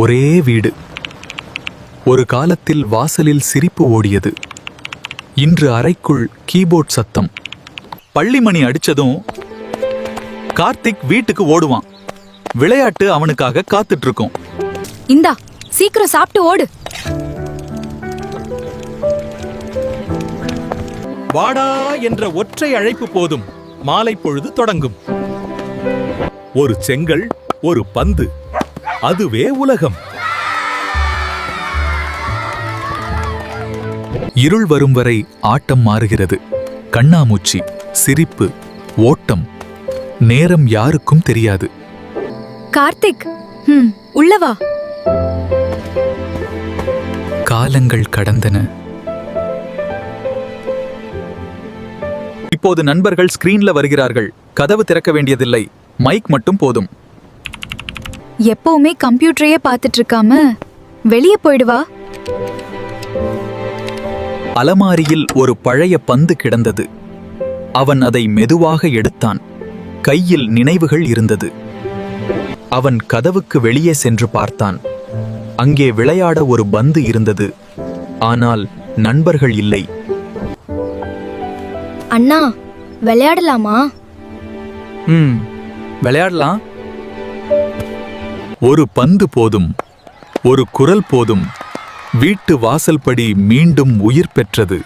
ஒரே வீடு. ஒரு காலத்தில் வாசலில் சிரிப்பு ஓடியது. இன்று அறைக்குள் கீபோர்ட் சத்தம். பள்ளிமணி அடிச்சதும் கார்த்திக் வீட்டுக்கு ஓடுவான். விளையாட்டு அவனுக்காக காத்துட்டு இருக்கும். இந்தா, சீக்கிரம் சாப்பிட்டு ஓடு. வாடா என்ற ஒற்றை அழைப்பு போதும், மாலை பொழுது தொடங்கும். ஒரு செங்கல், ஒரு பந்து, அதுவே உலகம். இருள் வரும் வரை ஆட்டம் மாறுகிறது. கண்ணாமூச்சி, சிரிப்பு, ஓட்டம். நேரம் யாருக்கும் தெரியாது. கார்த்திக், உள்ளவா. காலங்கள் கடந்தன. இப்போது நண்பர்கள் ஸ்கிரீன்ல வருகிறார்கள். கதவு திறக்க வேண்டியதில்லை, மைக் மட்டும் போதும். எப்பவுமே கம்ப்யூட்டரையே பார்த்துட்டு இருக்காம வெளியே போயிடுவா. அலமாரியில் ஒரு பழைய பந்து கிடந்தது. அவன் அதை மெதுவாக எடுத்தான். கையில் நினைவுகள் இருந்தது. அவன் கதவுக்கு வெளியே சென்று பார்த்தான். அங்கே விளையாட ஒரு பந்து இருந்தது. ஆனால் நண்பர்கள் இல்லை. அண்ணா, விளையாடலாமா? விளையாடலாம். ஒரு பந்து போதும், ஒரு குரல் போதும். வீட்டு வாசல்படி மீண்டும் உயிர் பெற்றது.